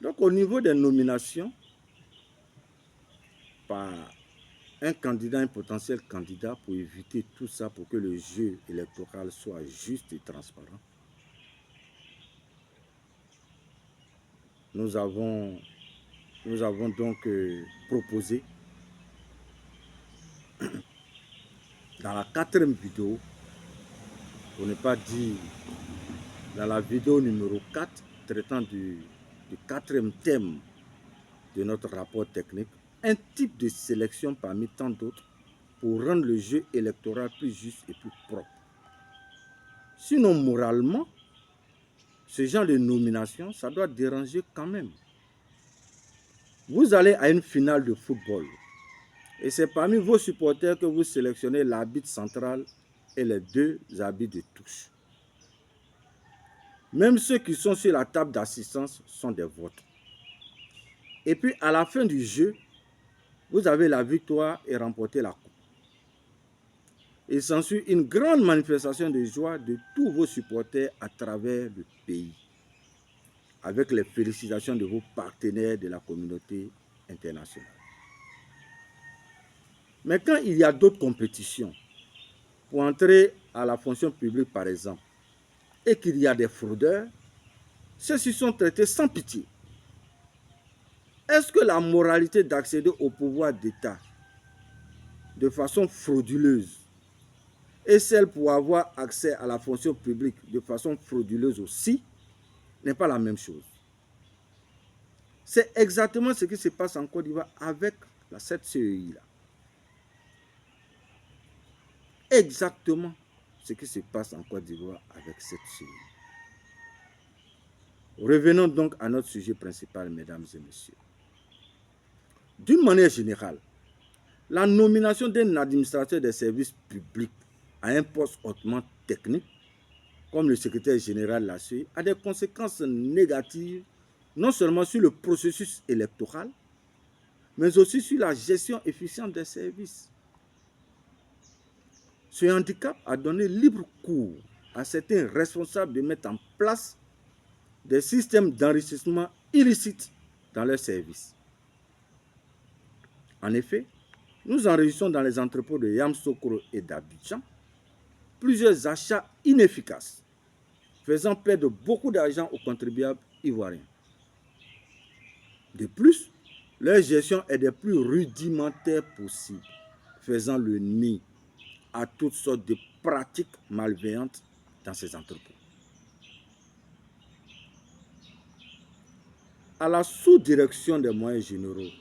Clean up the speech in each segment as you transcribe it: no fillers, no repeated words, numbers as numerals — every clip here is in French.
Donc, au niveau des nominations, par un candidat, un potentiel candidat, pour éviter tout ça, pour que le jeu électoral soit juste et transparent, nous avons donc proposé, dans la 4e vidéo, pour ne pas dire dans la vidéo numéro 4, traitant du 4e thème de notre rapport technique, un type de sélection parmi tant d'autres pour rendre le jeu électoral plus juste et plus propre. Sinon, moralement, ce genre de nomination, ça doit déranger quand même. Vous allez à une finale de football et c'est parmi vos supporters que vous sélectionnez l'arbitre central et les 2 arbitres de touche. Même ceux qui sont sur la table d'assistance sont des vôtres. Et puis, à la fin du jeu, vous avez la victoire et remporté la coupe. Il s'ensuit une grande manifestation de joie de tous vos supporters à travers le pays, avec les félicitations de vos partenaires de la communauté internationale. Mais quand il y a d'autres compétitions, pour entrer à la fonction publique par exemple, et qu'il y a des fraudeurs, ceux-ci sont traités sans pitié. Est-ce que la moralité d'accéder au pouvoir d'État de façon frauduleuse et celle pour avoir accès à la fonction publique de façon frauduleuse aussi n'est pas la même chose? C'est exactement ce qui se passe en Côte d'Ivoire avec cette CEI-là. Exactement ce qui se passe en Côte d'Ivoire avec cette CEI. Revenons donc à notre sujet principal, mesdames et messieurs. D'une manière générale, la nomination d'un administrateur des services publics à un poste hautement technique, comme le secrétaire général l'a su, a des conséquences négatives, non seulement sur le processus électoral, mais aussi sur la gestion efficiente des services. Ce handicap a donné libre cours à certains responsables de mettre en place des systèmes d'enrichissement illicites dans leurs services. En effet, nous enregistrons dans les entrepôts de Yamoussoukro et d'Abidjan plusieurs achats inefficaces, faisant perdre beaucoup d'argent aux contribuables ivoiriens. De plus, leur gestion est des plus rudimentaires possibles, faisant le nid à toutes sortes de pratiques malveillantes dans ces entrepôts. À la sous-direction des moyens généraux,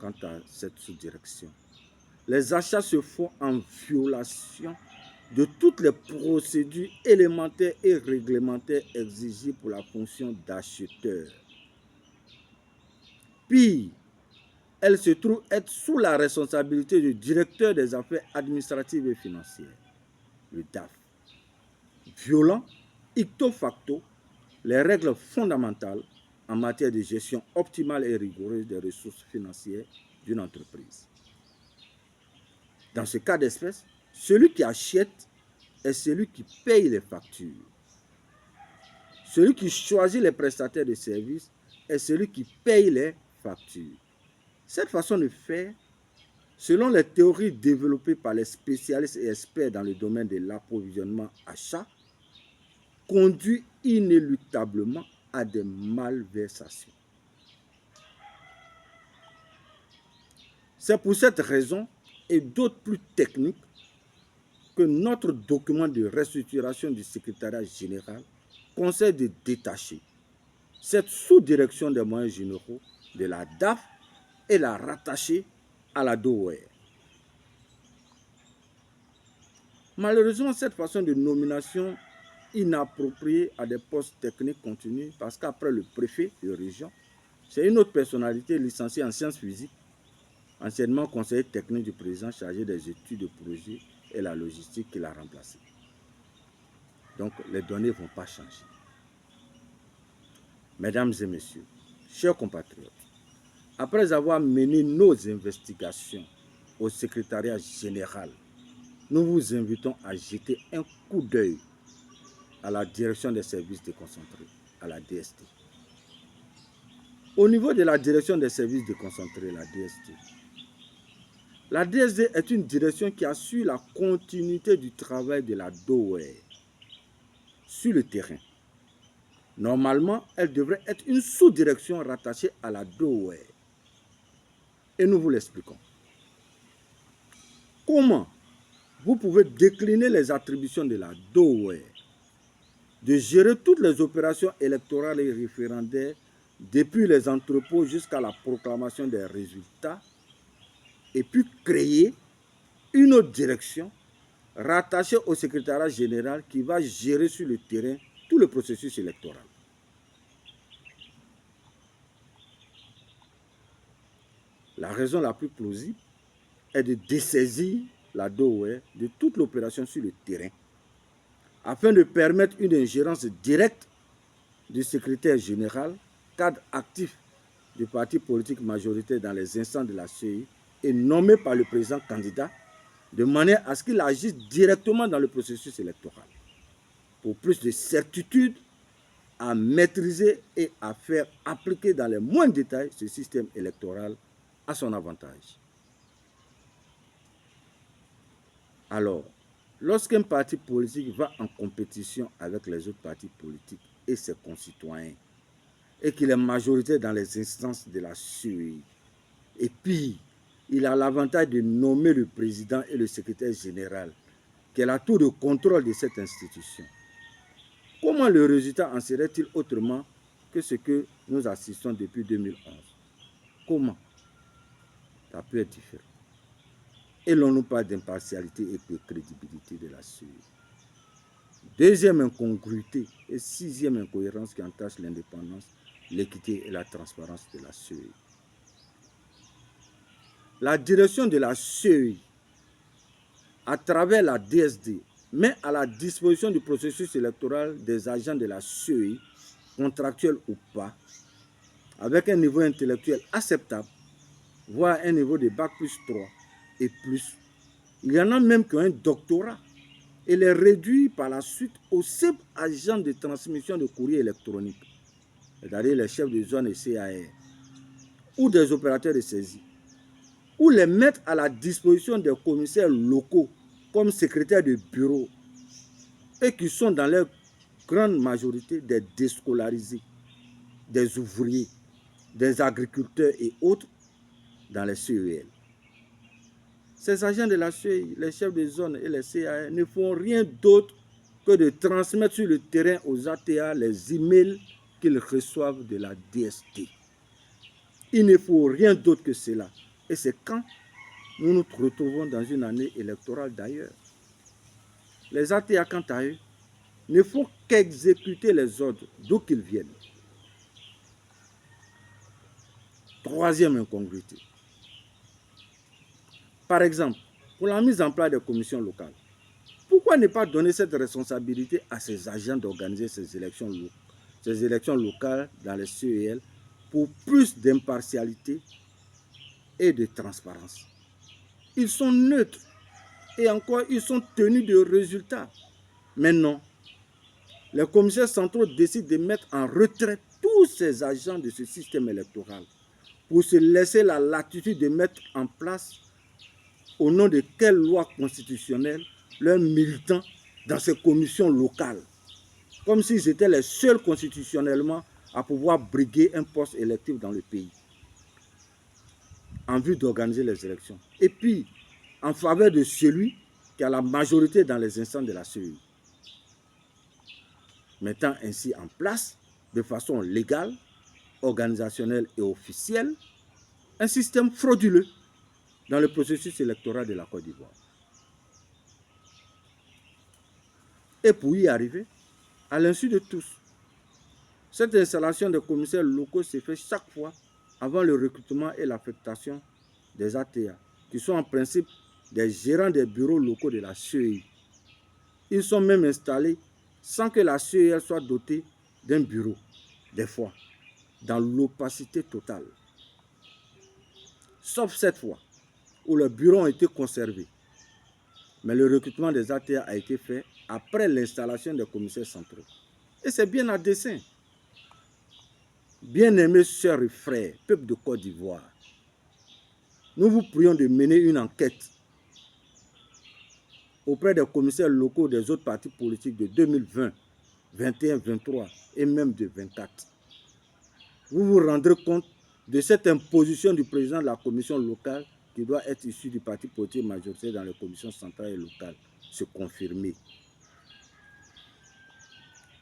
quant à cette sous-direction, les achats se font en violation de toutes les procédures élémentaires et réglementaires exigées pour la fonction d'acheteur. Pire, elle se trouve être sous la responsabilité du directeur des affaires administratives et financières, le DAF, violant icto facto les règles fondamentales en matière de gestion optimale et rigoureuse des ressources financières d'une entreprise. Dans ce cas d'espèce, celui qui achète est celui qui paye les factures. Celui qui choisit les prestataires de services est celui qui paye les factures. Cette façon de faire, selon les théories développées par les spécialistes et experts dans le domaine de l'approvisionnement achat, conduit inéluctablement à des malversations. C'est pour cette raison et d'autres plus techniques que notre document de restructuration du secrétariat général conseille de détacher cette sous-direction des moyens généraux de la DAF et la rattacher à la DOER. Malheureusement, cette façon de nomination inappropriée à des postes techniques continue parce qu'après le préfet de région, c'est une autre personnalité licenciée en sciences physiques, anciennement conseiller technique du président chargé des études de projet et la logistique qui l'a remplacé. Donc, les données ne vont pas changer. Mesdames et messieurs, chers compatriotes, après avoir mené nos investigations au secrétariat général, nous vous invitons à jeter un coup d'œil à la direction des services déconcentrés, à la DST. Au niveau de la direction des services déconcentrés, la DSD est une direction qui assure la continuité du travail de la DOE sur le terrain. Normalement, elle devrait être une sous-direction rattachée à la DOE. Et nous vous l'expliquons. Comment vous pouvez décliner les attributions de la DOE de gérer toutes les opérations électorales et référendaires depuis les entrepôts jusqu'à la proclamation des résultats et puis créer une autre direction rattachée au secrétariat général qui va gérer sur le terrain tout le processus électoral. La raison la plus plausible est de dessaisir la DOE de toute l'opération sur le terrain afin de permettre une ingérence directe du secrétaire général, cadre actif du parti politique majoritaire dans les instances de la CEI et nommé par le président candidat, de manière à ce qu'il agisse directement dans le processus électoral, pour plus de certitude à maîtriser et à faire appliquer dans les moindres détails ce système électoral à son avantage. Alors, lorsqu'un parti politique va en compétition avec les autres partis politiques et ses concitoyens, et qu'il est majoritaire dans les instances de la CEI, et puis il a l'avantage de nommer le président et le secrétaire général, qui est la tour de contrôle de cette institution, comment le résultat en serait-il autrement que ce que nous assistons depuis 2011? Comment? Ça peut être différent. Et l'on nous parle d'impartialité et de crédibilité de la CEI. Deuxième incongruité et sixième incohérence qui entache l'indépendance, l'équité et la transparence de la CEI. La direction de la CEI, à travers la DSD, met à la disposition du processus électoral des agents de la CEI, contractuels ou pas, avec un niveau intellectuel acceptable, voire un niveau de Bac plus 3 et plus. Il y en a même qui ont un doctorat et les réduit par la suite aux simples agents de transmission de courrier électronique, c'est-à-dire les chefs de zone et CAR, ou des opérateurs de saisie, ou les mettre à la disposition des commissaires locaux comme secrétaires de bureau et qui sont dans leur grande majorité des déscolarisés, des ouvriers, des agriculteurs et autres dans les CEL. Ces agents de la CEI, les chefs de zone et les CAR ne font rien d'autre que de transmettre sur le terrain aux ATA les emails qu'ils reçoivent de la DST. Il ne faut rien d'autre que cela. Et c'est quand nous nous retrouvons dans une année électorale d'ailleurs. Les ATA, quant à eux, ne font qu'exécuter les ordres d'où qu'ils viennent. Troisième incongruité. Par exemple, pour la mise en place des commissions locales, pourquoi ne pas donner cette responsabilité à ces agents d'organiser ces élections locales dans les CEL pour plus d'impartialité et de transparence? Ils sont neutres et encore ils sont tenus de résultats. Mais non, les commissaires centraux décident de mettre en retrait tous ces agents de ce système électoral pour se laisser la latitude de mettre en place au nom de quelle loi constitutionnelle leurs militants dans ces commissions locales, comme s'ils étaient les seuls constitutionnellement à pouvoir briguer un poste électif dans le pays, en vue d'organiser les élections. Et puis, en faveur de celui qui a la majorité dans les instances de la CEI, mettant ainsi en place, de façon légale, organisationnelle et officielle, un système frauduleux dans le processus électoral de la Côte d'Ivoire. Et pour y arriver, à l'insu de tous, cette installation des commissaires locaux se fait chaque fois avant le recrutement et l'affectation des ATA, qui sont en principe des gérants des bureaux locaux de la CEI. Ils sont même installés sans que la CEI soit dotée d'un bureau, des fois, dans l'opacité totale. Sauf cette fois, où les bureaux ont été conservés. Mais le recrutement des ATA a été fait après l'installation des commissaires centraux. Et c'est bien à dessein. Bien-aimés sœurs et frères, peuple de Côte d'Ivoire, nous vous prions de mener une enquête auprès des commissaires locaux des autres partis politiques de 2020, 21, 23 et même de 24. Vous vous rendrez compte de cette imposition du président de la commission locale qui doit être issue du parti politique majoritaire dans les commissions centrales et locales se confirmer.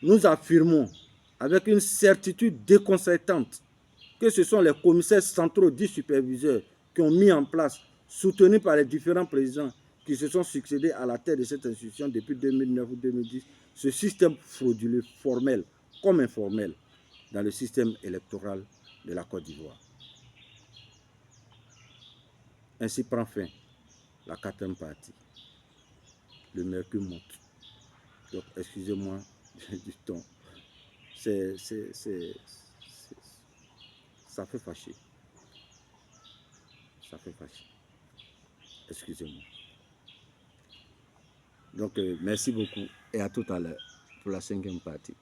Nous affirmons avec une certitude déconcertante que ce sont les commissaires centraux dits superviseurs qui ont mis en place, soutenus par les différents présidents qui se sont succédés à la tête de cette institution depuis 2009 ou 2010, ce système frauduleux, formel comme informel, dans le système électoral de la Côte d'Ivoire. Ainsi prend fin la 4e partie. Le mercure monte. Donc, excusez-moi du ton. Ça fait fâcher. Ça fait fâcher. Excusez-moi. Donc, merci beaucoup et à tout à l'heure pour la 5e partie.